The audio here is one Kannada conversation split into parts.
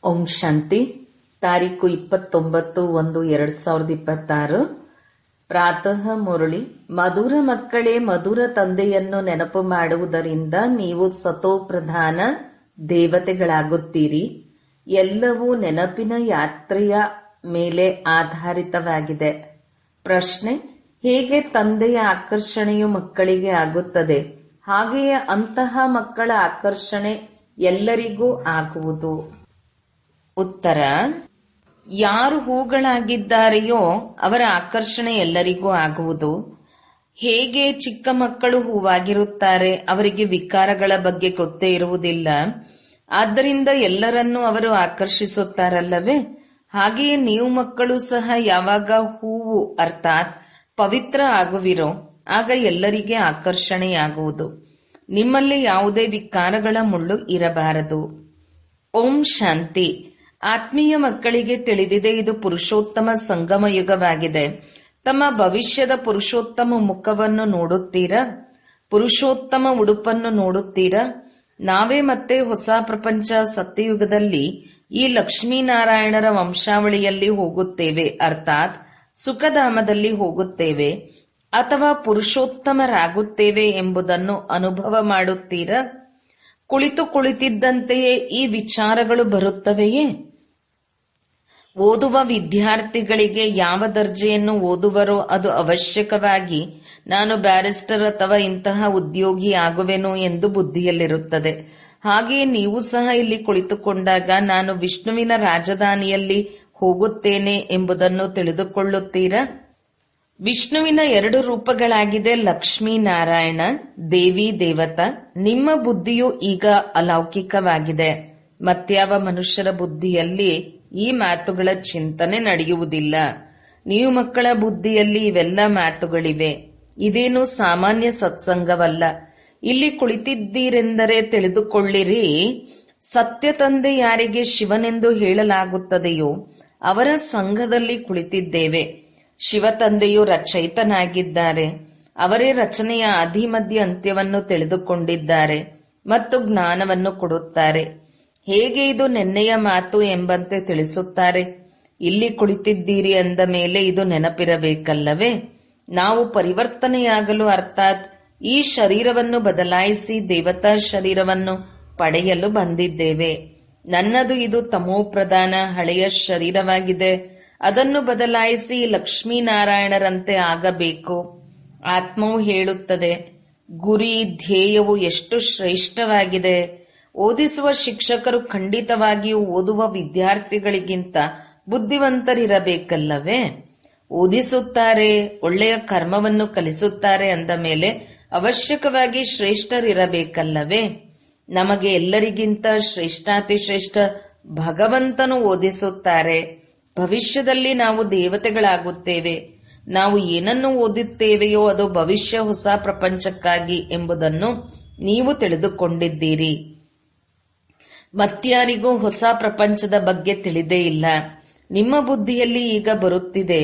ಓಂ ಶಾಂತಿ. ತಾರೀಕು 29/1/2026. ಪ್ರಾತಃ ಮುರಳಿ. ಮಧುರ ಮಕ್ಕಳೇ, ಮಧುರ ತಂದೆಯನ್ನು ನೆನಪು ಮಾಡುವುದರಿಂದ ನೀವು ಸತೋಪ್ರಧಾನ ದೇವತೆಗಳಾಗುತ್ತೀರಿ. ಎಲ್ಲವೂ ನೆನಪಿನ ಯಾತ್ರೆಯ ಮೇಲೆ ಆಧಾರಿತವಾಗಿದೆ. ಪ್ರಶ್ನೆ: ಹೇಗೆ ತಂದೆಯ ಆಕರ್ಷಣೆಯು ಮಕ್ಕಳಿಗೆ ಆಗುತ್ತದೆ, ಹಾಗೆಯೇ ಅಂತಹ ಮಕ್ಕಳ ಆಕರ್ಷಣೆ ಎಲ್ಲರಿಗೂ ಆಗುವುದು? ಉತ್ತರ: ಯಾರು ಹೂಗಳಾಗಿದ್ದಾರೆಯೋ ಅವರ ಆಕರ್ಷಣೆ ಎಲ್ಲರಿಗೂ ಆಗುವುದು. ಹೇಗೆ ಚಿಕ್ಕ ಮಕ್ಕಳು ಹೂವಾಗಿರುತ್ತಾರೆ, ಅವರಿಗೆ ವಿಕಾರಗಳ ಬಗ್ಗೆ ಗೊತ್ತೇ ಇರುವುದಿಲ್ಲ, ಆದ್ದರಿಂದ ಎಲ್ಲರನ್ನೂ ಅವರು ಆಕರ್ಷಿಸುತ್ತಾರಲ್ಲವೇ? ಹಾಗೆಯೇ ನೀವು ಮಕ್ಕಳು ಸಹ ಯಾವಾಗ ಹೂವು ಅರ್ಥಾತ್ ಪವಿತ್ರ ಆಗುವಿರೋ ಆಗ ಎಲ್ಲರಿಗೆ ಆಕರ್ಷಣೆಯಾಗುವುದು. ನಿಮ್ಮಲ್ಲಿ ಯಾವುದೇ ವಿಕಾರಗಳ ಮುಳ್ಳು ಇರಬಾರದು. ಓಂ ಶಾಂತಿ. ಆತ್ಮೀಯ ಮಕ್ಕಳಿಗೆ ತಿಳಿದಿದೆ, ಇದು ಪುರುಷೋತ್ತಮ ಸಂಗಮ ಯುಗವಾಗಿದೆ. ತಮ್ಮ ಭವಿಷ್ಯದ ಪುರುಷೋತ್ತಮ ಮುಖವನ್ನು ನೋಡುತ್ತೀರಾ? ಪುರುಷೋತ್ತಮ ಉಡುಪನ್ನು ನೋಡುತ್ತೀರಾ? ನಾವೇ ಮತ್ತೆ ಹೊಸ ಪ್ರಪಂಚ ಸತ್ಯಯುಗದಲ್ಲಿ ಈ ಲಕ್ಷ್ಮೀನಾರಾಯಣರ ವಂಶಾವಳಿಯಲ್ಲಿ ಹೋಗುತ್ತೇವೆ, ಅರ್ಥಾತ್ ಸುಖಧಾಮದಲ್ಲಿ ಹೋಗುತ್ತೇವೆ ಅಥವಾ ಪುರುಷೋತ್ತಮರಾಗುತ್ತೇವೆ ಎಂಬುದನ್ನು ಅನುಭವ ಮಾಡುತ್ತೀರಾ? ಕುಳಿತಿದ್ದಂತೆಯೇ ಈ ವಿಚಾರಗಳು ಬರುತ್ತವೆಯೇ? ಓದುವ ವಿದ್ಯಾರ್ಥಿಗಳಿಗೆ ಯಾವ ದರ್ಜೆಯನ್ನು ಓದುವರೋ ಅದು ಅವಶ್ಯಕವಾಗಿ ನಾನು ಬ್ಯಾರಿಸ್ಟರ್ ಅಥವಾ ಇಂತಹ ಉದ್ಯೋಗಿ ಆಗುವೆನು ಎಂದು ಬುದ್ಧಿಯಲ್ಲಿರುತ್ತದೆ. ಹಾಗೆಯೇ ನೀವು ಸಹ ಇಲ್ಲಿ ಕುಳಿತುಕೊಂಡಾಗ ನಾನು ವಿಷ್ಣುವಿನ ರಾಜಧಾನಿಯಲ್ಲಿ ಹೋಗುತ್ತೇನೆ ಎಂಬುದನ್ನು ತಿಳಿದುಕೊಳ್ಳುತ್ತೀರಾ? ವಿಷ್ಣುವಿನ 2 ರೂಪಗಳಾಗಿದೆ, ಲಕ್ಷ್ಮೀನಾರಾಯಣ, ದೇವಿ ದೇವತಾ. ನಿಮ್ಮ ಬುದ್ಧಿಯು ಈಗ ಅಲೌಕಿಕವಾಗಿದೆ. ಮತ್ಯಾವ ಮನುಷ್ಯರ ಬುದ್ಧಿಯಲ್ಲಿ ಈ ಮಾತುಗಳ ಚಿಂತನೆ ನಡೆಯುವುದಿಲ್ಲ. ನೀವು ಮಕ್ಕಳ ಬುದ್ಧಿಯಲ್ಲಿ ಇವೆಲ್ಲ ಮಾತುಗಳಿವೆ. ಇದೇನು ಸಾಮಾನ್ಯ ಸತ್ಸಂಗವಲ್ಲ. ಇಲ್ಲಿ ಕುಳಿತಿದ್ದೀರೆಂದರೆ ತಿಳಿದುಕೊಳ್ಳಿರಿ, ಸತ್ಯ ತಂದೆ ಯಾರಿಗೆ ಶಿವನೆಂದು ಹೇಳಲಾಗುತ್ತದೆಯೋ ಅವರ ಸಂಘದಲ್ಲಿ ಕುಳಿತಿದ್ದೇವೆ. ಶಿವ ತಂದೆಯು ರಚಯಿತನಾಗಿದ್ದಾರೆ. ಅವರೇ ರಚನೆಯ ಆದಿಮಧ್ಯ ಅಂತ್ಯವನ್ನು ತಿಳಿದುಕೊಂಡಿದ್ದಾರೆ ಮತ್ತು ಜ್ಞಾನವನ್ನು ಕೊಡುತ್ತಾರೆ. ಹೇಗೆ ಇದು ನೆನ್ನೆಯ ಮಾತು ಎಂಬಂತೆ ತಿಳಿಸುತ್ತಾರೆ? ಇಲ್ಲಿ ಕುಳಿತಿದ್ದೀರಿ ಅಂದ ಮೇಲೆ ಇದು ನೆನಪಿರಬೇಕಲ್ಲವೇ? ನಾವು ಪರಿವರ್ತನೆಯಾಗಲು ಅರ್ಥಾತ್ ಈ ಶರೀರವನ್ನು ಬದಲಾಯಿಸಿ ದೇವತಾ ಶರೀರವನ್ನು ಪಡೆಯಲು ಬಂದಿದ್ದೇವೆ. ನನ್ನದು ಇದು ತಮೋಪ್ರಧಾನ ಹಳೆಯ ಶರೀರವಾಗಿದೆ. ಅದನ್ನು ಬದಲಾಯಿಸಿ ಲಕ್ಷ್ಮೀನಾರಾಯಣರಂತೆ ಆಗಬೇಕು. ಆತ್ಮವು ಹೇಳುತ್ತದೆ, ಗುರಿ ಧ್ಯೇಯವು ಎಷ್ಟು ಶ್ರೇಷ್ಠವಾಗಿದೆ. ಓದಿಸುವ ಶಿಕ್ಷಕರು ಖಂಡಿತವಾಗಿಯೂ ಓದುವ ವಿದ್ಯಾರ್ಥಿಗಳಿಗಿಂತ ಬುದ್ಧಿವಂತರಿರಬೇಕಲ್ಲವೇ? ಓದಿಸುತ್ತಾರೆ, ಒಳ್ಳೆಯ ಕರ್ಮವನ್ನು ಕಲಿಸುತ್ತಾರೆ ಅಂದ ಮೇಲೆ ಅವಶ್ಯಕವಾಗಿ ಶ್ರೇಷ್ಠರಿರಬೇಕಲ್ಲವೇ? ನಮಗೆ ಎಲ್ಲರಿಗಿಂತ ಶ್ರೇಷ್ಠಾತಿಶ್ರೇಷ್ಠ ಭಗವಂತನು ಓದಿಸುತ್ತಾರೆ. ಭವಿಷ್ಯದಲ್ಲಿ ನಾವು ದೇವತೆಗಳಾಗುತ್ತೇವೆ. ನಾವು ಏನನ್ನು ಓದುತ್ತೇವೆಯೋ ಅದು ಭವಿಷ್ಯ ಹೊಸ ಪ್ರಪಂಚಕ್ಕಾಗಿ ಎಂಬುದನ್ನು ನೀವು ತಿಳಿದುಕೊಂಡಿದ್ದೀರಿ. ಮತ್ಯಾರಿಗೂ ಹೊಸ ಪ್ರಪಂಚದ ಬಗ್ಗೆ ತಿಳಿದೇ ಇಲ್ಲ. ನಿಮ್ಮ ಬುದ್ಧಿಯಲ್ಲಿ ಈಗ ಬರುತ್ತಿದೆ,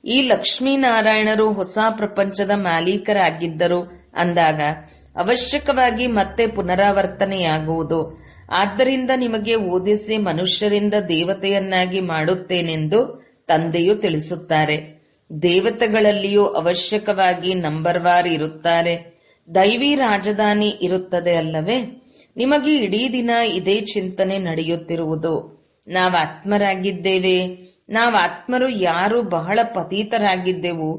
ಈ ಲಕ್ಷ್ಮೀನಾರಾಯಣರು ಹೊಸ ಪ್ರಪಂಚದ ಮಾಲೀಕರಾಗಿದ್ದರು ಅಂದಾಗ ಅವಶ್ಯಕವಾಗಿ ಮತ್ತೆ ಪುನರಾವರ್ತನೆಯಾಗುವುದು. ಆದ್ದರಿಂದ ನಿಮಗೆ ಓದಿಸಿ ಮನುಷ್ಯರಿಂದ ದೇವತೆಯನ್ನಾಗಿ ಮಾಡುತ್ತೇನೆಂದು ತಂದೆಯು ತಿಳಿಸುತ್ತಾರೆ. ದೇವತೆಗಳಲ್ಲಿಯೂ ಅವಶ್ಯಕವಾಗಿ ನಂಬರ್ವಾರ್ ಇರುತ್ತಾರೆ. ದೈವಿ ರಾಜಧಾನಿ ಇರುತ್ತದೆ ಅಲ್ಲವೇ? ನಿಮಗೆ ಇಡೀ ದಿನ ಇದೇ ಚಿಂತನೆ ನಡೆಯುತ್ತಿರುವುದು. ನಾವಾತ್ಮರಾಗಿದ್ದೇವೆ. ನಾವಾತ್ಮರು ಯಾರು ಬಹಳ ಪತೀತರಾಗಿದ್ದೆವು,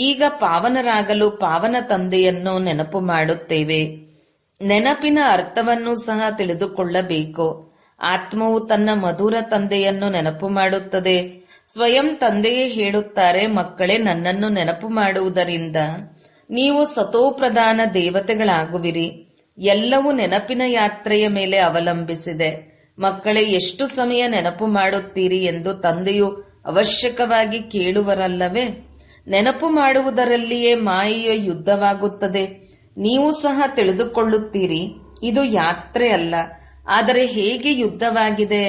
ಈಗ ಪಾವನರಾಗಲು ಪಾವನ ತಂದೆಯನ್ನು ನೆನಪು ಮಾಡುತ್ತೇವೆ. ನೆನಪಿನ ಅರ್ಥವನ್ನು ಸಹ ತಿಳಿದುಕೊಳ್ಳಬೇಕು. ಆತ್ಮವು ತನ್ನ ಮಧುರ ತಂದೆಯನ್ನು ನೆನಪು ಮಾಡುತ್ತದೆ. ಸ್ವಯಂ ತಂದೆಯೇ ಹೇಳುತ್ತಾರೆ, ಮಕ್ಕಳೇ, ನನ್ನನ್ನು ನೆನಪು ಮಾಡುವುದರಿಂದ ನೀವು ಸತೋಪ್ರಧಾನ ದೇವತೆಗಳಾಗುವಿರಿ. ಎಲ್ಲವೂ ನೆನಪಿನ ಯಾತ್ರೆಯ ಮೇಲೆ ಅವಲಂಬಿಸಿದೆ. ಮಕ್ಕಳೇ, ಎಷ್ಟು ಸಮಯ ನೆನಪು ಮಾಡುತ್ತೀರಿ ಎಂದು ತಂದೆಯು ಅವಶ್ಯಕವಾಗಿ ಕೇಳುವರಲ್ಲವೇ? ನೆನಪು ಮಾಡುವುದರಲ್ಲಿಯೇ ಮಾಯೆಯ ಯುದ್ಧವಾಗುತ್ತದೆ. ನೀವು ಸಹ ತಿಳಿದುಕೊಳ್ಳುತ್ತೀರಿ, ಇದು ಯಾತ್ರೆ ಅಲ್ಲ, ಆದರೆ ಹೇಗೆ ಯುದ್ಧವಾಗಿದೆ.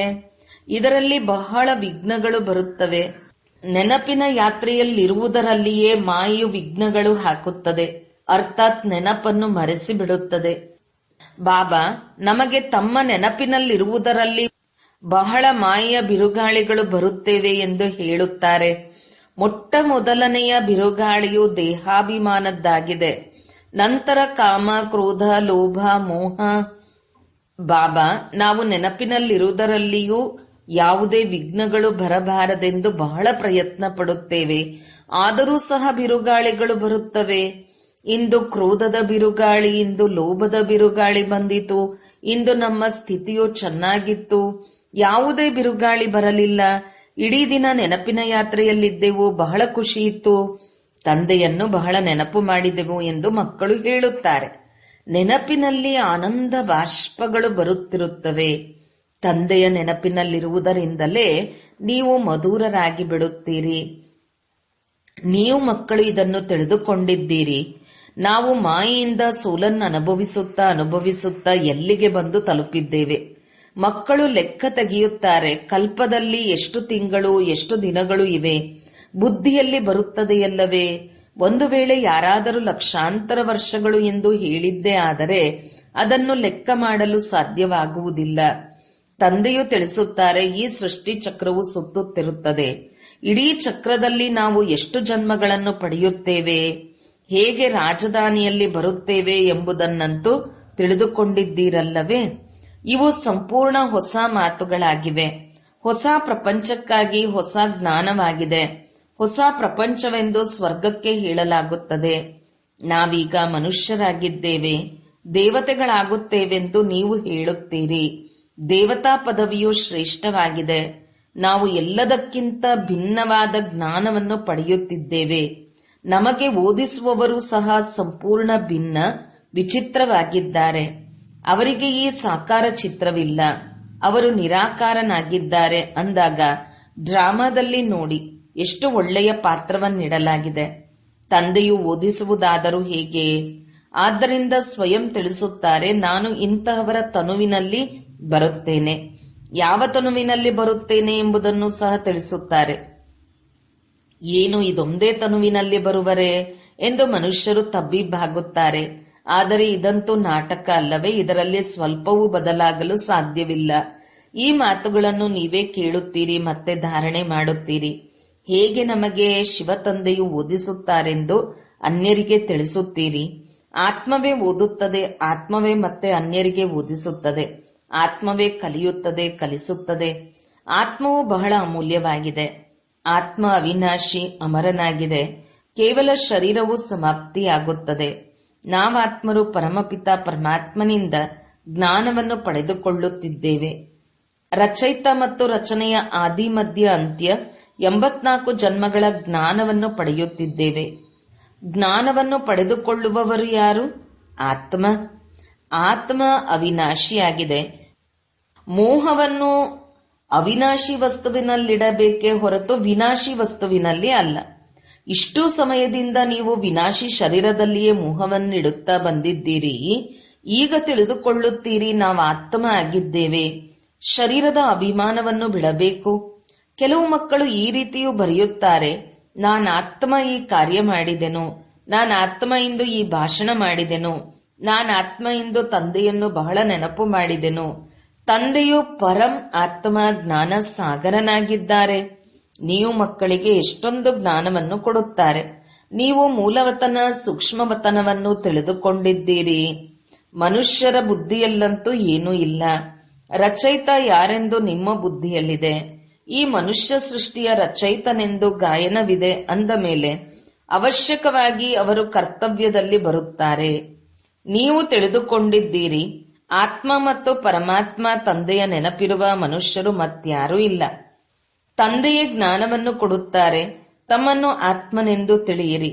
ಇದರಲ್ಲಿ ಬಹಳ ವಿಘ್ನಗಳು ಬರುತ್ತವೆ. ನೆನಪಿನ ಯಾತ್ರೆಯಲ್ಲಿರುವುದರಲ್ಲಿಯೇ ಮಾಯೆಯು ವಿಘ್ನಗಳು ಹಾಕುತ್ತದೆ, ಅರ್ಥಾತ್ ನೆನಪನ್ನು ಮರೆಸಿ ಬಿಡುತ್ತದೆ. ಬಾಬಾ ನಮಗೆ ತಮ್ಮ ನೆನಪಿನಲ್ಲಿರುವುದರಲ್ಲಿ ಬಹಳ ಮಾಯೆಯ ಬಿರುಗಾಳಿಗಳು ಬರುತ್ತೇವೆ ಎಂದು ಹೇಳುತ್ತಾರೆ. ಮೊಟ್ಟ ಮೊದಲನೆಯ ಬಿರುಗಾಳಿಯು ದೇಹಾಭಿಮಾನದ್ದಾಗಿದೆ. ನಂತರ ಕಾಮ, ಕ್ರೋಧ, ಲೋಭ, ಮೋಹ. ಬಾಬಾ, ನಾವು ನೆನಪಿನಲ್ಲಿರುವುದರಲ್ಲಿಯೂ ಯಾವುದೇ ವಿಘ್ನಗಳು ಬರಬಾರದೆಂದು ಬಹಳ ಪ್ರಯತ್ನ ಪಡುತ್ತೇವೆ. ಆದರೂ ಸಹ ಬಿರುಗಾಳಿಗಳು ಬರುತ್ತವೆ. ಇಂದು ಕ್ರೋಧದ ಬಿರುಗಾಳಿ, ಇಂದು ಲೋಭದ ಬಿರುಗಾಳಿ ಬಂದಿತು. ಇಂದು ನಮ್ಮ ಸ್ಥಿತಿಯು ಚೆನ್ನಾಗಿತ್ತು. ಯಾವುದೇ ಬಿರುಗಾಳಿ ಬರಲಿಲ್ಲ. ಇಡೀ ದಿನ ನೆನಪಿನ ಯಾತ್ರೆಯಲ್ಲಿದ್ದೆವು. ಬಹಳ ಖುಷಿಯಿತ್ತು. ತಂದೆಯನ್ನು ಬಹಳ ನೆನಪು ಮಾಡಿದೆವು ಎಂದು ಮಕ್ಕಳು ಹೇಳುತ್ತಾರೆ. ನೆನಪಿನಲ್ಲಿ ಆನಂದ ಬಾಷ್ಪಗಳು ಬರುತ್ತಿರುತ್ತವೆ. ತಂದೆಯ ನೆನಪಿನಲ್ಲಿರುವುದರಿಂದಲೇ ನೀವು ಮಧುರರಾಗಿ ಬಿಡುತ್ತೀರಿ. ನೀವು ಮಕ್ಕಳು ಇದನ್ನು ತಿಳಿದುಕೊಂಡಿದ್ದೀರಿ. ನಾವು ಮಾಯೆಯಿಂದ ಸೋಲನ್ನು ಅನುಭವಿಸುತ್ತಾ ಎಲ್ಲಿಗೆ ಬಂದು ತಲುಪಿದ್ದೇವೆ. ಮಕ್ಕಳು ಲೆಕ್ಕ ತೆಗೆಯುತ್ತಾರೆ. ಕಲ್ಪದಲ್ಲಿ ಎಷ್ಟು ತಿಂಗಳು, ಎಷ್ಟು ದಿನಗಳು ಇವೆ. ಬುದ್ಧಿಯಲ್ಲಿ ಬರುತ್ತದೆಯಲ್ಲವೇ? ಒಂದು ವೇಳೆ ಯಾರಾದರೂ ಲಕ್ಷಾಂತರ ವರ್ಷಗಳು ಎಂದು ಹೇಳಿದ್ದೇ ಆದರೆ ಅದನ್ನು ಲೆಕ್ಕ ಮಾಡಲು ಸಾಧ್ಯವಾಗುವುದಿಲ್ಲ. ತಂದೆಯು ತಿಳಿಸುತ್ತಾರೆ, ಈ ಸೃಷ್ಟಿ ಚಕ್ರವು ಸುತ್ತುತ್ತಿರುತ್ತದೆ. ಇಡೀ ಚಕ್ರದಲ್ಲಿ ನಾವು ಎಷ್ಟು ಜನ್ಮಗಳನ್ನು ಪಡೆಯುತ್ತೇವೆ, ಹೇಗೆ ರಾಜಧಾನಿಯಲ್ಲಿ ಬರುತ್ತೇವೆ ಎಂಬುದನ್ನಂತೂ ತಿಳಿದುಕೊಂಡಿದ್ದೀರಲ್ಲವೇ? ಇವು ಸಂಪೂರ್ಣ ಹೊಸ ಮಾತುಗಳಾಗಿವೆ. ಹೊಸ ಪ್ರಪಂಚಕ್ಕಾಗಿ ಹೊಸ ಜ್ಞಾನವಾಗಿದೆ. ಹೊಸ ಪ್ರಪಂಚವೆಂದು ಸ್ವರ್ಗಕ್ಕೆ ಹೇಳಲಾಗುತ್ತದೆ. ನಾವೀಗ ಮನುಷ್ಯರಾಗಿದ್ದೇವೆ, ದೇವತೆಗಳಾಗುತ್ತೇವೆಂದು ನೀವು ಹೇಳುತ್ತೀರಿ. ದೇವತಾ ಪದವಿಯು ಶ್ರೇಷ್ಠವಾಗಿದೆ. ನಾವು ಎಲ್ಲದಕ್ಕಿಂತ ಭಿನ್ನವಾದ ಜ್ಞಾನವನ್ನು ಪಡೆಯುತ್ತಿದ್ದೇವೆ. ನಮಗೆ ಓದಿಸುವವರು ಸಹ ಸಂಪೂರ್ಣ ಭಿನ್ನ, ವಿಚಿತ್ರವಾಗಿದ್ದಾರೆ. ಅವರಿಗೆ ಈ ಸಾಕಾರ ಚಿತ್ರವಿಲ್ಲ. ಅವರು ನಿರಾಕಾರನಾಗಿದ್ದಾರೆ ಅಂದಾಗ ಡ್ರಾಮಾದಲ್ಲಿ ನೋಡಿ ಎಷ್ಟು ಒಳ್ಳೆಯ ಪಾತ್ರವನ್ನಿಡಲಾಗಿದೆ. ತಂದೆಯು ಓದಿಸುವುದಾದರೂ ಹೇಗೆ? ಆದ್ದರಿಂದ ಸ್ವಯಂ ತಿಳಿಸುತ್ತಾರೆ, ನಾನು ಇಂತಹವರ ತನುವಿನಲ್ಲಿ ಬರುತ್ತೇನೆ. ಯಾವ ತನುವಿನಲ್ಲಿ ಬರುತ್ತೇನೆ ಎಂಬುದನ್ನು ಸಹ ತಿಳಿಸುತ್ತಾರೆ. ಏನು ಇದೊಂದೇ ತನುವಿನಲ್ಲಿ ಬರುವರೆ ಎಂದು ಮನುಷ್ಯರು ತಬ್ಬಿಬ್ಬಾಗುತ್ತಾರೆ. ಆದರೆ ಇದಂತೂ ನಾಟಕ ಅಲ್ಲವೇ? ಇದರಲ್ಲಿ ಸ್ವಲ್ಪವೂ ಬದಲಾಗಲು ಸಾಧ್ಯವಿಲ್ಲ. ಈ ಮಾತುಗಳನ್ನು ನೀವೇ ಕೇಳುತ್ತೀರಿ ಮತ್ತೆ ಧಾರಣೆ ಮಾಡುತ್ತೀರಿ. ಹೇಗೆ ನಮಗೆ ಶಿವ ತಂದೆಯು ಓದಿಸುತ್ತಾರೆಂದು ಅನ್ಯರಿಗೆ ತಿಳಿಸುತ್ತೀರಿ. ಆತ್ಮವೇ ಓದುತ್ತದೆ, ಆತ್ಮವೇ ಮತ್ತೆ ಅನ್ಯರಿಗೆ ಓದಿಸುತ್ತದೆ. ಆತ್ಮವೇ ಕಲಿಯುತ್ತದೆ, ಕಲಿಸುತ್ತದೆ. ಆತ್ಮವು ಬಹಳ ಅಮೂಲ್ಯವಾಗಿದೆ. ಆತ್ಮ ಅವಿನಾಶಿ, ಅಮರನಾಗಿದೆ. ಕೇವಲ ಶರೀರವು ಸಮಾಪ್ತಿಯಾಗುತ್ತದೆ. ನಾವಾತ್ಮರು ಪರಮಪಿತ ಪರಮಾತ್ಮನಿಂದ ಜ್ಞಾನವನ್ನು ಪಡೆದುಕೊಳ್ಳುತ್ತಿದ್ದೇವೆ. ರಚಯಿತ ಮತ್ತು ರಚನೆಯ ಆದಿ ಮಧ್ಯ ಅಂತ್ಯ 84 ಜನ್ಮಗಳ ಜ್ಞಾನವನ್ನು ಪಡೆಯುತ್ತಿದ್ದೇವೆ. ಜ್ಞಾನವನ್ನು ಪಡೆದುಕೊಳ್ಳುವವರು ಯಾರು? ಆತ್ಮ. ಆತ್ಮ ಅವಿನಾಶಿಯಾಗಿದೆ. ಮೋಹವನ್ನು ಅವಿನಾಶಿ ವಸ್ತುವಿನಲ್ಲಿಡಬೇಕೇ ಹೊರತು ವಿನಾಶಿ ವಸ್ತುವಿನಲ್ಲಿ ಅಲ್ಲ. ಇಷ್ಟೂ ಸಮಯದಿಂದ ನೀವು ವಿನಾಶಿ ಶರೀರದಲ್ಲಿಯೇ ಮೋಹವನ್ನಿಡುತ್ತಾ ಬಂದಿದ್ದೀರಿ. ಈಗ ತಿಳಿದುಕೊಳ್ಳುತ್ತೀರಿ, ನಾವು ಆತ್ಮ ಆಗಿದ್ದೇವೆ. ಶರೀರದ ಅಭಿಮಾನವನ್ನು ಬಿಡಬೇಕು. ಕೆಲವು ಮಕ್ಕಳು ಈ ರೀತಿಯೂ ಬರೆಯುತ್ತಾರೆ, ನಾನಾತ್ಮ ಈ ಕಾರ್ಯ ಮಾಡಿದೆನು, ನಾನಾತ್ಮ ಇಂದು ಈ ಭಾಷಣ ಮಾಡಿದೆನು, ನಾನಾತ್ಮ ಇಂದು ತಂದೆಯನ್ನು ಬಹಳ ನೆನಪು ಮಾಡಿದೆನು. ತಂದೆಯು ಪರಂ ಆತ್ಮ ಜ್ಞಾನ ಸಾಗರನಾಗಿದ್ದಾರೆ. ನೀವು ಮಕ್ಕಳಿಗೆ ಎಷ್ಟೊಂದು ಜ್ಞಾನವನ್ನು ಕೊಡುತ್ತಾರೆ. ನೀವು ಮೂಲವತನ ಸೂಕ್ಷ್ಮವತನವನ್ನು ತಿಳಿದುಕೊಂಡಿದ್ದೀರಿ. ಮನುಷ್ಯರ ಬುದ್ಧಿಯಲ್ಲಂತೂ ಏನೂ ಇಲ್ಲ. ರಚಯಿತ ಯಾರೆಂದು ನಿಮ್ಮ ಬುದ್ಧಿಯಲ್ಲಿದೆ. ಈ ಮನುಷ್ಯ ಸೃಷ್ಟಿಯ ರಚಯಿತನೆಂದು ಗಾಯನವಿದೆ ಅಂದ ಮೇಲೆ ಅವಶ್ಯಕವಾಗಿ ಅವರು ಕರ್ತವ್ಯದಲ್ಲಿ ಬರುತ್ತಾರೆ. ನೀವು ತಿಳಿದುಕೊಂಡಿದ್ದೀರಿ, ಆತ್ಮ ಮತ್ತು ಪರಮಾತ್ಮ ತಂದೆಯ ನೆನಪಿರುವ ಮನುಷ್ಯರು ಮತ್ಯಾರೂ ಇಲ್ಲ. ತಂದೆಯೇ ಜ್ಞಾನವನ್ನು ಕೊಡುತ್ತಾರೆ. ತಮ್ಮನ್ನು ಆತ್ಮನೆಂದು ತಿಳಿಯಿರಿ.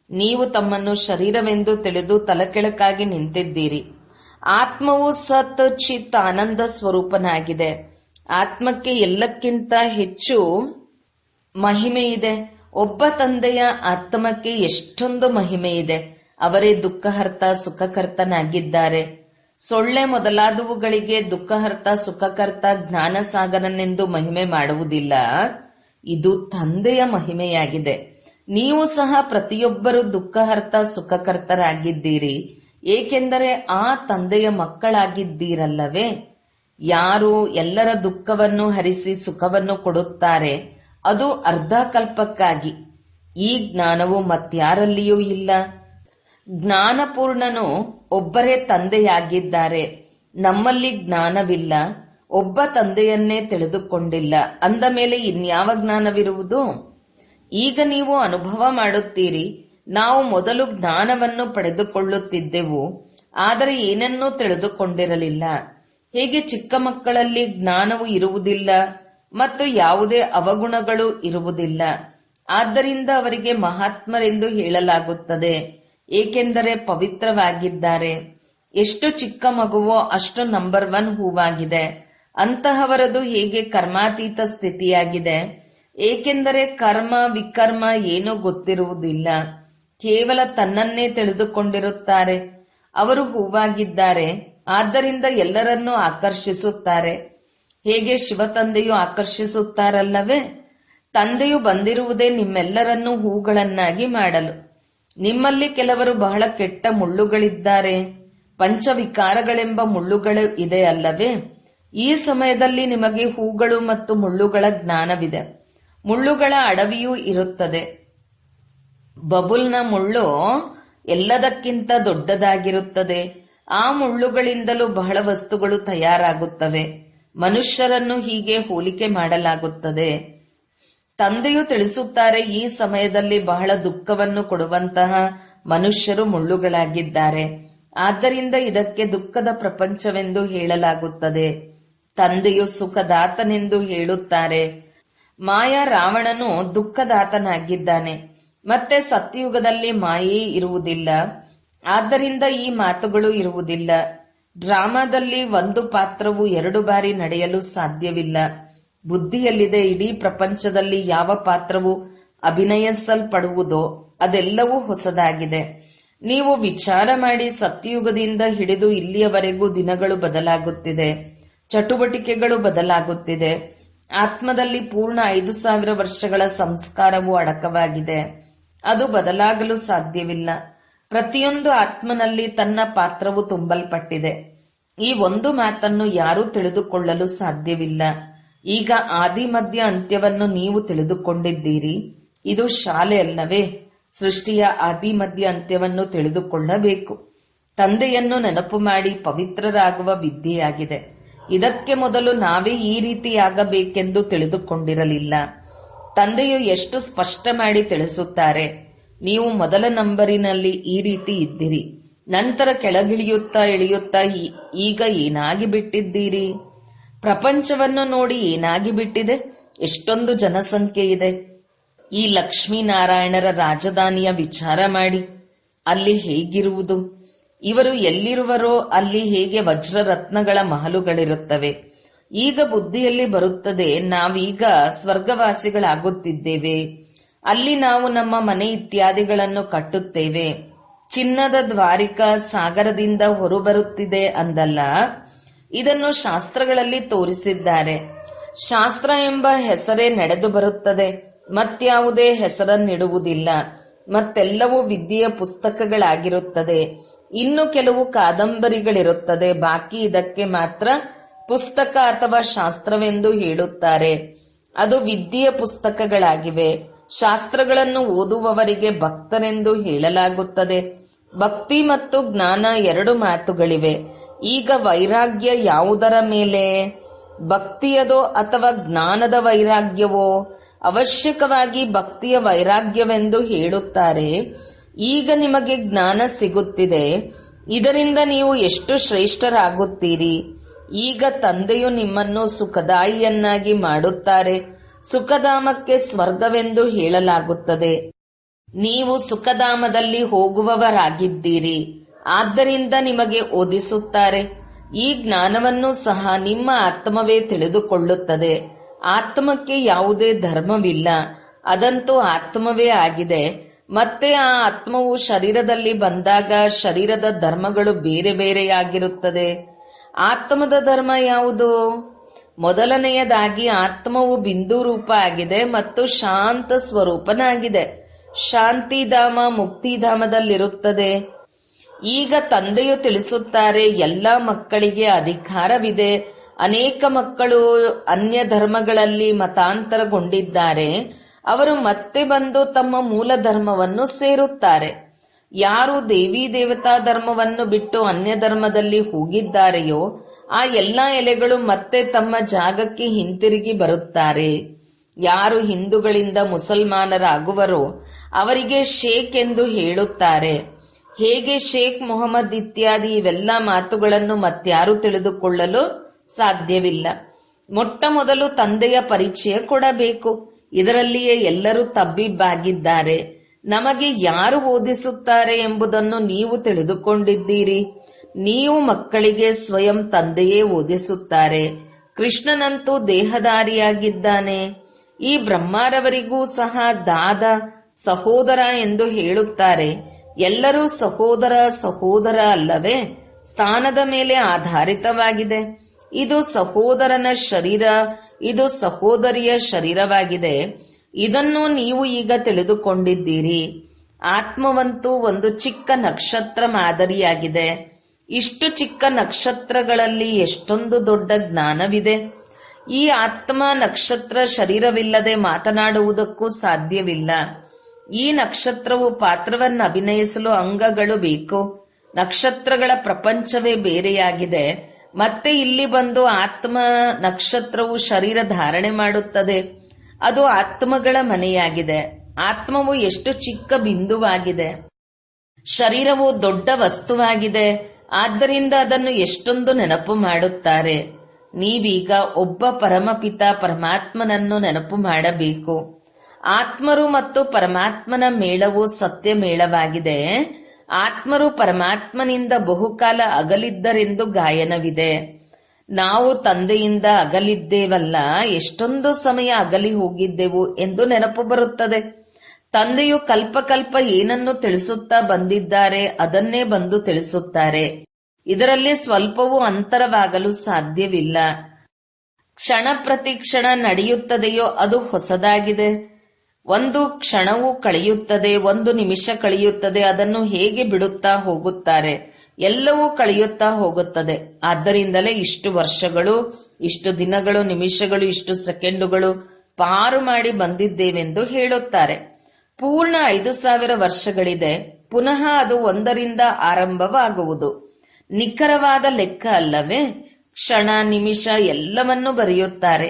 ನೀವು ತಮ್ಮನ್ನು ಶರೀರವೆಂದು ತಿಳಿದು ತಲೆಕೆಳಕಾಗಿ ನಿಂತಿದ್ದೀರಿ. ಆತ್ಮವು ಸತ್ ಚಿತ್ ಆನಂದ ಸ್ವರೂಪನಾಗಿದೆ. ಆತ್ಮಕ್ಕೆ ಎಲ್ಲಕ್ಕಿಂತ ಹೆಚ್ಚು ಮಹಿಮೆ ಇದೆ. ಒಬ್ಬ ತಂದೆಯ ಆತ್ಮಕ್ಕೆ ಎಷ್ಟೊಂದು ಮಹಿಮೆ ಇದೆ. ಅವರೇ ದುಃಖಹರ್ತ ಸುಖಕರ್ತನಾಗಿದ್ದಾರೆ. ಸೊಳ್ಳೆ ಮೊದಲಾದವುಗಳಿಗೆ ದುಃಖಹರ್ತ ಸುಖಕರ್ತ ಜ್ಞಾನಸಾಗರನೆಂದು ಮಹಿಮೆ ಮಾಡುವುದಿಲ್ಲ. ಇದು ತಂದೆಯ ಮಹಿಮೆಯಾಗಿದೆ. ನೀವು ಸಹ ಪ್ರತಿಯೊಬ್ಬರು ದುಃಖಹರ್ತ ಸುಖಕರ್ತರಾಗಿದ್ದೀರಿ. ಏಕೆಂದರೆ ಆ ತಂದೆಯ ಮಕ್ಕಳಾಗಿದ್ದೀರಲ್ಲವೇ? ಯಾರು ಎಲ್ಲರ ದುಃಖವನ್ನು ಹರಿಸಿ ಸುಖವನ್ನು ಕೊಡುತ್ತಾರೆ ಅದು ಅರ್ಧ ಕಲ್ಪಕ್ಕಾಗಿ. ಈ ಜ್ಞಾನವು ಮತ್ಯಾರಲ್ಲಿಯೂ ಇಲ್ಲ. ಜ್ಞಾನಪೂರ್ಣನು ಒಬ್ಬರೇ ತಂದೆಯಾಗಿದ್ದಾರೆ. ನಮ್ಮಲ್ಲಿ ಜ್ಞಾನವಿಲ್ಲ, ಒಬ್ಬ ತಂದೆಯನ್ನೇ ತಿಳಿದುಕೊಂಡಿಲ್ಲ ಅಂದ ಮೇಲೆ ಇನ್ಯಾವ ಜ್ಞಾನವಿರುವುದು? ಈಗ ನೀವು ಅನುಭವ ಮಾಡುತ್ತೀರಿ, ನಾವು ಮೊದಲು ಜ್ಞಾನವನ್ನು ಪಡೆದುಕೊಳ್ಳುತ್ತಿದ್ದೆವು, ಆದರೆ ಏನನ್ನೂ ತಿಳಿದುಕೊಂಡಿರಲಿಲ್ಲ. ಹೇಗೆ ಚಿಕ್ಕ ಮಕ್ಕಳಲ್ಲಿ ಜ್ಞಾನವು ಇರುವುದಿಲ್ಲ ಮತ್ತು ಯಾವುದೇ ಅವಗುಣಗಳು ಇರುವುದಿಲ್ಲ, ಆದ್ದರಿಂದ ಅವರಿಗೆ ಮಹಾತ್ಮರೆಂದು ಹೇಳಲಾಗುತ್ತದೆ, ಏಕೆಂದರೆ ಪವಿತ್ರವಾಗಿದ್ದಾರೆ. ಎಷ್ಟು ಚಿಕ್ಕ ಮಗುವೋ ಅಷ್ಟು ನಂಬರ್ 1 ಹೂವಾಗಿದೆ. ಅಂತಹವರದು ಹೇಗೆ ಕರ್ಮಾತೀತ ಸ್ಥಿತಿಯಾಗಿದೆ, ಏಕೆಂದರೆ ಕರ್ಮ ವಿಕರ್ಮ ಏನೂ ಗೊತ್ತಿರುವುದಿಲ್ಲ, ಕೇವಲ ತನ್ನನ್ನೇ ತಿಳಿದುಕೊಂಡಿರುತ್ತಾರೆ. ಅವರು ಹೂವಾಗಿದ್ದಾರೆ, ಆದ್ದರಿಂದ ಎಲ್ಲರನ್ನೂ ಆಕರ್ಷಿಸುತ್ತಾರೆ. ಹೇಗೆ ಶಿವತಂದೆಯು ಆಕರ್ಷಿಸುತ್ತಾರಲ್ಲವೇ? ತಂದೆಯು ಬಂದಿರುವುದೇ ನಿಮ್ಮೆಲ್ಲರನ್ನೂ ಹೂಗಳನ್ನಾಗಿ ಮಾಡಲು. ನಿಮ್ಮಲ್ಲಿ ಕೆಲವರು ಬಹಳ ಕೆಟ್ಟ ಮುಳ್ಳುಗಳಿದ್ದಾರೆ, ಪಂಚವಿಕಾರಗಳೆಂಬ ಮುಳ್ಳುಗಳು ಇದೆ ಅಲ್ಲವೇ? ಈ ಸಮಯದಲ್ಲಿ ನಿಮಗೆ ಹೂಗಳು ಮತ್ತು ಮುಳ್ಳುಗಳ ಜ್ಞಾನವಿದೆ. ಮುಳ್ಳುಗಳ ಅಡವಿಯೂ ಇರುತ್ತದೆ. ಬಬುಲ್ನ ಮುಳ್ಳು ಎಲ್ಲದಕ್ಕಿಂತ ದೊಡ್ಡದಾಗಿರುತ್ತದೆ. ಆ ಮುಳ್ಳುಗಳಿಂದಲೂ ಬಹಳ ವಸ್ತುಗಳು ತಯಾರಾಗುತ್ತವೆ. ಮನುಷ್ಯರನ್ನು ಹೀಗೆ ಹೋಲಿಕೆ ಮಾಡಲಾಗುತ್ತದೆ. ತಂದೆಯು ತಿಳಿಸುತ್ತಾರೆ, ಈ ಸಮಯದಲ್ಲಿ ಬಹಳ ದುಃಖವನ್ನು ಕೊಡುವಂತಹ ಮನುಷ್ಯರು ಮುಳ್ಳುಗಳಾಗಿದ್ದಾರೆ. ಆದ್ದರಿಂದ ಇದಕ್ಕೆ ದುಃಖದ ಪ್ರಪಂಚವೆಂದು ಹೇಳಲಾಗುತ್ತದೆ. ತಂದೆಯು ಸುಖದಾತನೆಂದು ಹೇಳುತ್ತಾರೆ. ಮಾಯಾ ರಾವಣನು ದುಃಖದಾತನಾಗಿದ್ದಾನೆ. ಮತ್ತೆ ಸತ್ಯಯುಗದಲ್ಲಿ ಮಾಯೇ ಇರುವುದಿಲ್ಲ, ಆದ್ದರಿಂದ ಈ ಮಾತುಗಳು ಇರುವುದಿಲ್ಲ. ಡ್ರಾಮಾದಲ್ಲಿ ಒಂದು ಪಾತ್ರವು 2 ಬಾರಿ ನಡೆಯಲು ಸಾಧ್ಯವಿಲ್ಲ. ಬುದ್ಧಿಯಲ್ಲಿದೆ, ಇಡೀ ಪ್ರಪಂಚದಲ್ಲಿ ಯಾವ ಪಾತ್ರವು ಅಭಿನಯಿಸಲ್ಪಡುವುದೋ ಅದೆಲ್ಲವೂ ಹೊಸದಾಗಿದೆ. ನೀವು ವಿಚಾರ ಮಾಡಿ, ಸತ್ಯಯುಗದಿಂದ ಹಿಡಿದು ಇಲ್ಲಿಯವರೆಗೂ ದಿನಗಳು ಬದಲಾಗುತ್ತಿದೆ, ಚಟುವಟಿಕೆಗಳು ಬದಲಾಗುತ್ತಿದೆ. ಆತ್ಮದಲ್ಲಿ ಪೂರ್ಣ 5000 ವರ್ಷಗಳ ಸಂಸ್ಕಾರವು ಅಡಕವಾಗಿದೆ. ಅದು ಬದಲಾಗಲು ಸಾಧ್ಯವಿಲ್ಲ. ಪ್ರತಿಯೊಂದು ಆತ್ಮನಲ್ಲಿ ತನ್ನ ಪಾತ್ರವು ತುಂಬಲ್ಪಟ್ಟಿದೆ. ಈ ಒಂದು ಮಾತನ್ನು ಯಾರೂ ತಿಳಿದುಕೊಳ್ಳಲು ಸಾಧ್ಯವಿಲ್ಲ. ಈಗ ಆದಿ ಮಧ್ಯ ಅಂತ್ಯವನ್ನು ನೀವು ತಿಳಿದುಕೊಂಡಿದ್ದೀರಿ. ಇದು ಶಾಲೆ ಅಲ್ಲವೇ? ಸೃಷ್ಟಿಯ ಆದಿ ಮಧ್ಯ ಅಂತ್ಯವನ್ನು ತಿಳಿದುಕೊಳ್ಳಬೇಕು. ತಂದೆಯನ್ನು ನೆನಪು ಮಾಡಿ ಪವಿತ್ರರಾಗುವ ವಿದ್ಯೆಯಾಗಿದೆ. ಇದಕ್ಕೆ ಮೊದಲು ನಾವೇ ಈ ರೀತಿಯಾಗಬೇಕೆಂದು ತಿಳಿದುಕೊಂಡಿರಲಿಲ್ಲ. ತಂದೆಯು ಎಷ್ಟು ಸ್ಪಷ್ಟ ಮಾಡಿ ತಿಳಿಸುತ್ತಾರೆ. ನೀವು ಮೊದಲ ನಂಬರಿನಲ್ಲಿ ಈ ರೀತಿ ಇದ್ದಿರಿ, ನಂತರ ಕೆಳಗಿಳಿಯುತ್ತಾ ಇಳಿಯುತ್ತಾ ಈಗ ಏನಾಗಿ ಬಿಟ್ಟಿದ್ದೀರಿ? ಪ್ರಪಂಚವನ್ನು ನೋಡಿ ಏನಾಗಿ ಬಿಟ್ಟಿದೆ. ಎಷ್ಟೊಂದು ಜನಸಂಖ್ಯೆ ಇದೆ. ಈ ಲಕ್ಷ್ಮೀನಾರಾಯಣರ ರಾಜಧಾನಿಯ ವಿಚಾರ ಮಾಡಿ, ಅಲ್ಲಿ ಹೇಗಿರುವುದು? ಇವರು ಎಲ್ಲಿರುವರೋ ಅಲ್ಲಿ ಹೇಗೆ ವಜ್ರ ರತ್ನಗಳ ಮಹಲುಗಳಿರುತ್ತವೆ. ಈಗ ಬುದ್ಧಿಯಲ್ಲಿ ಬರುತ್ತದೆ, ನಾವೀಗ ಸ್ವರ್ಗವಾಸಿಗಳಾಗುತ್ತಿದ್ದೇವೆ. ಅಲ್ಲಿ ನಾವು ನಮ್ಮ ಮನೆ ಇತ್ಯಾದಿಗಳನ್ನು ಕಟ್ಟುತ್ತೇವೆ. ಚಿನ್ನದ ದ್ವಾರಿಕಾ ಸಾಗರದಿಂದ ಹೊರಬರುತ್ತಿದೆ ಅಂದಲ್ಲ, ಇದನ್ನು ಶಾಸ್ತ್ರಗಳಲ್ಲಿ ತೋರಿಸಿದ್ದಾರೆ. ಶಾಸ್ತ್ರ ಎಂಬ ಹೆಸರೇ ನಡೆದು ಬರುತ್ತದೆ, ಮತ್ಯಾವುದೇ ಹೆಸರನ್ನಿಡುವುದಿಲ್ಲ. ಮತ್ತೆಲ್ಲವೂ ವಿದ್ಯೆಯ ಪುಸ್ತಕಗಳಾಗಿರುತ್ತದೆ. ಇನ್ನು ಕೆಲವು ಕಾದಂಬರಿಗಳಿರುತ್ತದೆ, ಬಾಕಿ ಇದಕ್ಕೆ ಮಾತ್ರ ಪುಸ್ತಕ ಅಥವಾ ಶಾಸ್ತ್ರವೆಂದು ಹೇಳುತ್ತಾರೆ. ಅದು ವಿದ್ಯೆಯ ಪುಸ್ತಕಗಳಾಗಿವೆ. ಶಾಸ್ತ್ರಗಳನ್ನು ಓದುವವರಿಗೆ ಭಕ್ತರೆಂದು ಹೇಳಲಾಗುತ್ತದೆ. ಭಕ್ತಿ ಮತ್ತು ಜ್ಞಾನ 2 ಮಾತುಗಳಿವೆ. ಈಗ ವೈರಾಗ್ಯ ಯಾವುದರ ಮೇಲೆ? ಭಕ್ತಿಯದೋ ಅಥವಾ ಜ್ಞಾನದ ವೈರಾಗ್ಯವೋ? ಅವಶ್ಯಕವಾಗಿ ಭಕ್ತಿಯ ವೈರಾಗ್ಯವೆಂದು ಹೇಳುತ್ತಾರೆ. ಈಗ ನಿಮಗೆ ಜ್ಞಾನ ಸಿಗುತ್ತಿದೆ. ಇದರಿಂದ ನೀವು ಎಷ್ಟು ಶ್ರೇಷ್ಠರಾಗುತ್ತೀರಿ. ಈಗ ತಂದೆಯು ನಿಮ್ಮನ್ನು ಸುಖದಾಯಿಯನ್ನಾಗಿ ಮಾಡುತ್ತಾರೆ. ಸುಖಧಾಮಕ್ಕೆ ಸ್ವರ್ಗವೆಂದು ಹೇಳಲಾಗುತ್ತದೆ. ನೀವು ಸುಖಧಾಮದಲ್ಲಿ ಹೋಗುವವರಾಗಿದ್ದೀರಿ. ಆದ್ದರಿಂದ ನಿಮಗೆ ಓದಿಸುತ್ತಾರೆ. ಈ ಜ್ಞಾನವನ್ನು ಸಹ ನಿಮ್ಮ ಆತ್ಮವೇ ತಿಳಿದುಕೊಳ್ಳುತ್ತದೆ. ಆತ್ಮಕ್ಕೆ ಯಾವುದೇ ಧರ್ಮವಿಲ್ಲ, ಅದಂತೂ ಆತ್ಮವೇ ಆಗಿದೆ. ಮತ್ತೆ ಆ ಆತ್ಮವು ಶರೀರದಲ್ಲಿ ಬಂದಾಗ ಶರೀರದ ಧರ್ಮಗಳು ಬೇರೆ ಬೇರೆಯಾಗಿರುತ್ತದೆ. ಆತ್ಮದ ಧರ್ಮ ಯಾವುದು? ಮೊದಲನೆಯದಾಗಿ ಆತ್ಮವು ಬಿಂದು ರೂಪ ಆಗಿದೆ ಮತ್ತು ಶಾಂತ ಸ್ವರೂಪನಾಗಿದೆ. ಶಾಂತಿಧಾಮ ಮುಕ್ತಿಧಾಮದಲ್ಲಿರುತ್ತದೆ. ಈಗ ತಂದೆಯು ತಿಳಿಸುತ್ತಾರೆ, ಎಲ್ಲ ಮಕ್ಕಳಿಗೆ ಅಧಿಕಾರವಿದೆ ಅನೇಕ ಮಕ್ಕಳು ಅನ್ಯ ಧರ್ಮಗಳಲ್ಲಿ ಮತಾಂತರಗೊಂಡಿದ್ದಾರೆ. ಅವರು ಮತ್ತೆ ಬಂದು ತಮ್ಮ ಮೂಲ ಧರ್ಮವನ್ನು ಸೇರುತ್ತಾರೆ. ಯಾರು ದೇವಿ ದೇವತಾ ಧರ್ಮವನ್ನು ಬಿಟ್ಟು ಅನ್ಯ ಧರ್ಮದಲ್ಲಿ ಹೋಗಿದ್ದಾರೆಯೋ ಆ ಎಲ್ಲಾ ಎಲೆಗಳು ಮತ್ತೆ ತಮ್ಮ ಜಾಗಕ್ಕೆ ಹಿಂತಿರುಗಿ ಬರುತ್ತಾರೆ. ಯಾರು ಹಿಂದೂಗಳಿಂದ ಮುಸಲ್ಮಾನರಾಗುವರೋ ಅವರಿಗೆ ಶೇಖ್ ಎಂದು ಹೇಳುತ್ತಾರೆ. ಹೇಗೆ ಶೇಖ್ ಮೊಹಮ್ಮದ್ ಇತ್ಯಾದಿ ಇವೆಲ್ಲ ಮಾತುಗಳನ್ನು ಮತ್ಯಾರು ತಿಳಿದುಕೊಳ್ಳಲು ಸಾಧ್ಯವಿಲ್ಲ. ಮೊಟ್ಟ ಮೊದಲು ತಂದೆಯ ಪರಿಚಯ ಕೊಡಬೇಕು. ಇದರಲ್ಲಿಯೇ ಎಲ್ಲರೂ ತಬ್ಬಿಬ್ಬಾಗಿದ್ದಾರೆ. ನಮಗೆ ಯಾರು ಓದಿಸುತ್ತಾರೆ ಎಂಬುದನ್ನು ನೀವು ತಿಳಿದುಕೊಂಡಿದ್ದೀರಿ. ನೀವು ಮಕ್ಕಳಿಗೆ ಸ್ವಯಂ ತಂದೆಯೇ ಓದಿಸುತ್ತಾರೆ. ಕೃಷ್ಣನಂತೂ ದೇಹಧಾರಿಯಾಗಿದ್ದಾನೆ. ಈ ಬ್ರಹ್ಮಾರವರಿಗೂ ಸಹ ದಾದ ಸಹೋದರ ಎಂದು ಹೇಳುತ್ತಾರೆ. ಎಲ್ಲರೂ ಸಹೋದರ ಅಲ್ಲವೇ? ಸ್ಥಾನದ ಮೇಲೆ ಆಧಾರಿತವಾಗಿದೆ. ಇದು ಸಹೋದರನ ಶರೀರ, ಇದು ಸಹೋದರಿಯ ಶರೀರವಾಗಿದೆ. ಇದನ್ನು ನೀವು ಈಗ ತಿಳಿದುಕೊಂಡಿದ್ದೀರಿ. ಆತ್ಮವಂತೂ ಒಂದು ಚಿಕ್ಕ ನಕ್ಷತ್ರ ಮಾದರಿಯಾಗಿದೆ. ಇಷ್ಟು ಚಿಕ್ಕ ನಕ್ಷತ್ರಗಳಲ್ಲಿ ಎಷ್ಟೊಂದು ದೊಡ್ಡ ಜ್ಞಾನವಿದೆ. ಈ ಆತ್ಮ ನಕ್ಷತ್ರ ಶರೀರವಿಲ್ಲದೆ ಮಾತನಾಡುವುದಕ್ಕೂ ಸಾಧ್ಯವಿಲ್ಲ. ಈ ನಕ್ಷತ್ರವು ಪಾತ್ರವನ್ನು ಅಭಿನಯಿಸಲು ಅಂಗಗಳು ಬೇಕು. ನಕ್ಷತ್ರಗಳ ಪ್ರಪಂಚವೇ ಬೇರೆಯಾಗಿದೆ. ಮತ್ತೆ ಇಲ್ಲಿ ಬಂದು ಆತ್ಮ ನಕ್ಷತ್ರವು ಶರೀರ ಧಾರಣೆ ಮಾಡುತ್ತದೆ. ಅದು ಆತ್ಮಗಳ ಮನೆಯಾಗಿದೆ. ಆತ್ಮವು ಎಷ್ಟು ಚಿಕ್ಕ ಬಿಂದುವಾಗಿದೆ. ಶರೀರವು ದೊಡ್ಡ ವಸ್ತುವಾಗಿದೆ. ಆದ್ದರಿಂದ ಅದನ್ನು ಎಷ್ಟೊಂದು ನೆನಪು ಮಾಡುತ್ತಾರೆ. ನೀವೀಗ ಒಬ್ಬ ಪರಮಪಿತ ಪರಮಾತ್ಮನನ್ನು ನೆನಪು ಮಾಡಬೇಕು. ಆತ್ಮರು ಮತ್ತು ಪರಮಾತ್ಮನ ಮೇಳವು ಸತ್ಯ ಮೇಳವಾಗಿದೆ. ಆತ್ಮರು ಪರಮಾತ್ಮನಿಂದ ಬಹುಕಾಲ ಅಗಲಿದ್ದರೆಂದು ಗಾಯನವಿದೆ. ನಾವು ತಂದೆಯಿಂದ ಅಗಲಿದ್ದೇವಲ್ಲ, ಎಷ್ಟೊಂದು ಸಮಯ ಅಗಲಿ ಹೋಗಿದ್ದೆವು ಎಂದು ನೆನಪು ಬರುತ್ತದೆ. ತಂದೆಯು ಕಲ್ಪ ಏನನ್ನು ತಿಳಿಸುತ್ತಾ ಬಂದಿದ್ದಾರೆ ಅದನ್ನೇ ಬಂದು ತಿಳಿಸುತ್ತಾರೆ. ಇದರಲ್ಲಿ ಸ್ವಲ್ಪವೂ ಅಂತರವಾಗಲು ಸಾಧ್ಯವಿಲ್ಲ. ಕ್ಷಣ ಪ್ರತಿ ಕ್ಷಣ ನಡೆಯುತ್ತದೆಯೋ ಅದು ಹೊಸದಾಗಿದೆ. ಒಂದು ಕ್ಷಣವೂ ಕಳೆಯುತ್ತದೆ, ಒಂದು ನಿಮಿಷ ಕಳೆಯುತ್ತದೆ. ಅದನ್ನು ಹೇಗೆ ಬಿಡುತ್ತಾ ಹೋಗುತ್ತಾರೆ? ಎಲ್ಲವೂ ಕಳೆಯುತ್ತಾ ಹೋಗುತ್ತದೆ. ಆದ್ದರಿಂದಲೇ ಇಷ್ಟು ವರ್ಷಗಳು, ಇಷ್ಟು ದಿನಗಳು, ನಿಮಿಷಗಳು, ಇಷ್ಟು ಸೆಕೆಂಡುಗಳು ಪಾರು ಮಾಡಿ ಬಂದಿದ್ದೇವೆಂದು ಹೇಳುತ್ತಾರೆ. ಪೂರ್ಣ 5000 ವರ್ಷಗಳಿದೆ. ಪುನಃ ಅದು ಒಂದರಿಂದ ಆರಂಭವಾಗುವುದು. ನಿಖರವಾದ ಲೆಕ್ಕ ಅಲ್ಲವೇ? ಕ್ಷಣ ನಿಮಿಷ ಎಲ್ಲವನ್ನೂ ಬರೆಯುತ್ತಾರೆ.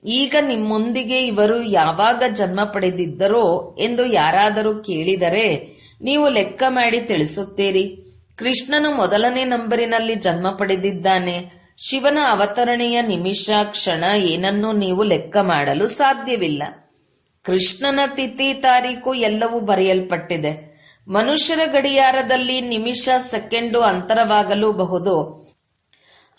ಈಗ ನಿಮ್ಮೊಂದಿಗೆ ಇವರು ಯಾವಾಗ ಜನ್ಮ ಪಡೆದಿದ್ದರೋ ಎಂದು ಯಾರಾದರೂ ಕೇಳಿದರೆ ನೀವು ಲೆಕ್ಕ ಮಾಡಿ ತಿಳಿಸುತ್ತೀರಿ. ಕೃಷ್ಣನು ಮೊದಲನೇ ನಂಬರಿನಲ್ಲಿ ಜನ್ಮ ಪಡೆದಿದ್ದಾನೆ. ಶಿವನ ಅವತರಣೆಯ ನಿಮಿಷ ಕ್ಷಣ ಏನನ್ನೂ ನೀವು ಲೆಕ್ಕ ಮಾಡಲು ಸಾಧ್ಯವಿಲ್ಲ. ಕೃಷ್ಣನ ತಿಥಿ ತಾರೀಕು ಎಲ್ಲವೂ ಬರೆಯಲ್ಪಟ್ಟಿದೆ. ಮನುಷ್ಯರ ಗಡಿಯಾರದಲ್ಲಿ ನಿಮಿಷ ಸೆಕೆಂಡು ಅಂತರವಾಗಲೂಬಹುದು.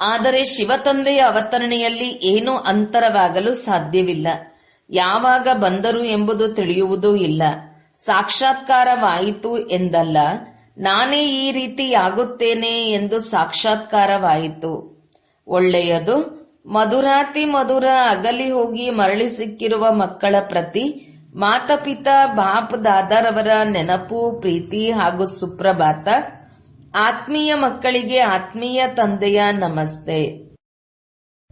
ಆದರೆ ಶಿವತಂದೆಯ ಅವತರಣೆಯಲ್ಲಿ ಏನೂ ಅಂತರವಾಗಲು ಸಾಧ್ಯವಿಲ್ಲ. ಯಾವಾಗ ಬಂದರು ಎಂಬುದು ತಿಳಿಯುವುದೂ ಇಲ್ಲ. ಸಾಕ್ಷಾತ್ಕಾರವಾಯಿತು ಎಂದಲ್ಲ, ನಾನೇ ಈ ರೀತಿಯಾಗುತ್ತೇನೆ ಎಂದು ಸಾಕ್ಷಾತ್ಕಾರವಾಯಿತು. ಒಳ್ಳೆಯದು. ಮಧುರಾತಿ ಮಧುರ ಅಗಲಿ ಹೋಗಿ ಮರಳಿ ಸಿಕ್ಕಿರುವ ಮಕ್ಕಳ ಪ್ರತಿ ಮಾತಾಪಿತಾ ಬಾಪ್ ದಾದಾರವರ ನೆನಪು, ಪ್ರೀತಿ ಹಾಗೂ ಸುಪ್ರಭಾತ. ಆತ್ಮೀಯ ಮಕ್ಕಳಿಗೆ ಆತ್ಮೀಯ ತಂದೆಯ ನಮಸ್ತೆ.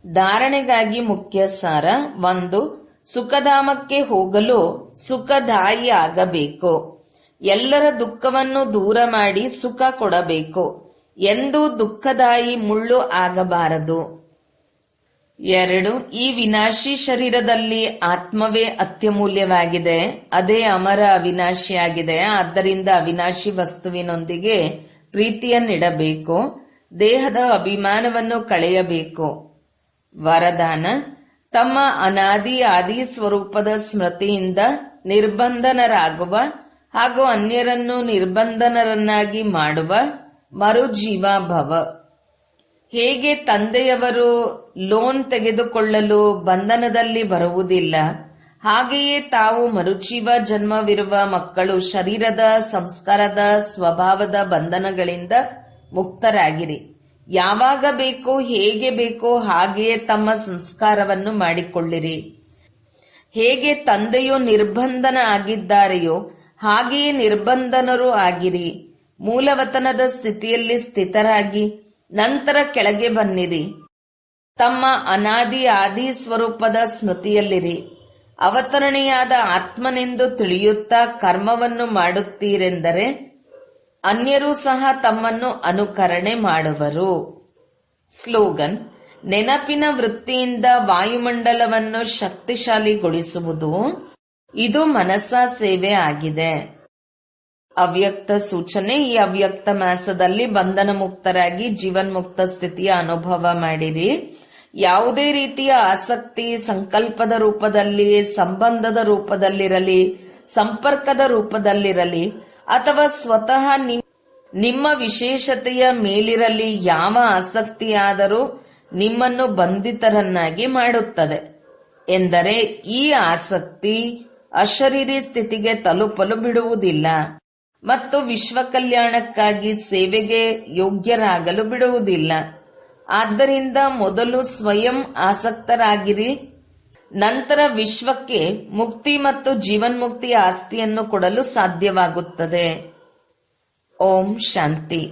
ಧಾರಣೆಗಾಗಿ ಮುಖ್ಯ ಸಾರ. 1. ಸುಖಧಾಮಕ್ಕೆ ಹೋಗಲು ಸುಖದಾಯಿ ಆಗಬೇಕು. ಎಲ್ಲರ ದುಃಖವನ್ನು ದೂರ ಮಾಡಿ ಸುಖ ಕೊಡಬೇಕು. ಎಂದೂ ದುಃಖದಾಯಿ ಮುಳ್ಳು ಆಗಬಾರದು. 2. ಈ ವಿನಾಶಿ ಶರೀರದಲ್ಲಿ ಆತ್ಮವೇ ಅತ್ಯಮೂಲ್ಯವಾಗಿದೆ. ಅದೇ ಅಮರ ಅವಿನಾಶಿಯಾಗಿದೆ. ಆದ್ದರಿಂದ ಅವಿನಾಶಿ ವಸ್ತುವಿನೊಂದಿಗೆ ಪ್ರೀತಿಯನ್ನಿಡಬೇಕು. ದೇಹದ ಅಭಿಮಾನವನ್ನು ಕಳೆಯಬೇಕು. ವರದಾನ. ತಮ್ಮ ಅನಾದಿ ಆದಿ ಸ್ವರೂಪದ ಸ್ಮೃತಿಯಿಂದ ನಿರ್ಬಂಧನರಾಗುವ ಹಾಗೂ ಅನ್ಯರನ್ನು ನಿರ್ಬಂಧನರನ್ನಾಗಿ ಮಾಡುವ ಮರುಜೀವ ಭವ. ಹೇಗೆ ತಂದೆಯವರು ಲೋನ್ ತೆಗೆದುಕೊಳ್ಳಲು ಬಂಧನದಲ್ಲಿ ಬರುವುದಿಲ್ಲ, ಹಾಗೆಯೇ ತಾವು ಮರುಜೀವ ಜನ್ಮವಿರುವ ಮಕ್ಕಳು ಶರೀರದ ಸಂಸ್ಕಾರದ ಸ್ವಭಾವದ ಬಂಧನಗಳಿಂದ ಮುಕ್ತರಾಗಿರಿ. ಯಾವಾಗ ಬೇಕೋ ಹೇಗೆ ಬೇಕೋ ಹಾಗೆಯೇ ತಮ್ಮ ಸಂಸ್ಕಾರವನ್ನು ಮಾಡಿಕೊಳ್ಳಿರಿ. ಹೇಗೆ ತಂದೆಯು ನಿರ್ಬಂಧನ ಆಗಿದ್ದಾರೆಯೋ ಹಾಗೆಯೇ ನಿರ್ಬಂಧನರೂ ಆಗಿರಿ. ಮೂಲವತನದ ಸ್ಥಿತಿಯಲ್ಲಿ ಸ್ಥಿತರಾಗಿ ನಂತರ ಕೆಳಗೆ ಬನ್ನಿರಿ. ತಮ್ಮ ಅನಾದಿ ಆದಿ ಸ್ವರೂಪದ ಸ್ಮೃತಿಯಲ್ಲಿರಿ. ಅವತರಣೆಯಾದ ಆತ್ಮನೆಂದು ತಿಳಿಯುತ್ತಾ ಕರ್ಮವನ್ನು ಮಾಡುತ್ತೀರೆಂದರೆ ಅನ್ಯರೂ ಸಹ ತಮ್ಮನ್ನು ಅನುಕರಣೆ ಮಾಡುವರು. ಸ್ಲೋಗನ್: ನೆನಪಿನ ವೃತ್ತಿಯಿಂದ ವಾಯುಮಂಡಲವನ್ನು ಶಕ್ತಿಶಾಲಿಗೊಳಿಸುವುದು ಇದು ಮನಸ್ಸಾ ಸೇವೆ ಆಗಿದೆ. ಅವ್ಯಕ್ತ ಸೂಚನೆ: ಈ ಅವ್ಯಕ್ತ ಮಾಸದಲ್ಲಿ ಬಂಧನ ಮುಕ್ತರಾಗಿ ಜೀವನ್ಮುಕ್ತ ಸ್ಥಿತಿಯ ಅನುಭವ ಮಾಡಿರಿ. ಯಾವುದೇ ರೀತಿಯ ಆಸಕ್ತಿ ಸಂಕಲ್ಪದ ರೂಪದಲ್ಲಿ, ಸಂಬಂಧದ ರೂಪದಲ್ಲಿರಲಿ, ಸಂಪರ್ಕದ ರೂಪದಲ್ಲಿರಲಿ ಅಥವಾ ಸ್ವತಃ ನಿಮ್ಮ ವಿಶೇಷತೆಯ ಮೇಲಿರಲಿ, ಯಾವ ಆಸಕ್ತಿಯಾದರೂ ನಿಮ್ಮನ್ನು ಬಂಧಿತರನ್ನಾಗಿ ಮಾಡುತ್ತದೆ. ಎಂದರೆ ಈ ಆಸಕ್ತಿ ಅಶರೀರಿ ಸ್ಥಿತಿಗೆ ತಲುಪಲು ಬಿಡುವುದಿಲ್ಲ ಮತ್ತು ವಿಶ್ವ ಕಲ್ಯಾಣಕ್ಕಾಗಿ ಸೇವೆಗೆ ಯೋಗ್ಯರಾಗಲು ಬಿಡುವುದಿಲ್ಲ. ಆದ್ದರಿಂದ ಮೊದಲು ಸ್ವಯಂ ಆಸಕ್ತರಾಗಿರಿ, ನಂತರ ವಿಶ್ವಕ್ಕೆ ಮುಕ್ತಿ ಮತ್ತು ಜೀವನ್ಮುಕ್ತಿಯ ಆಸ್ತಿಯನ್ನು ಕೊಡಲು ಸಾಧ್ಯವಾಗುತ್ತದೆ. ಓಂ ಶಾಂತಿ.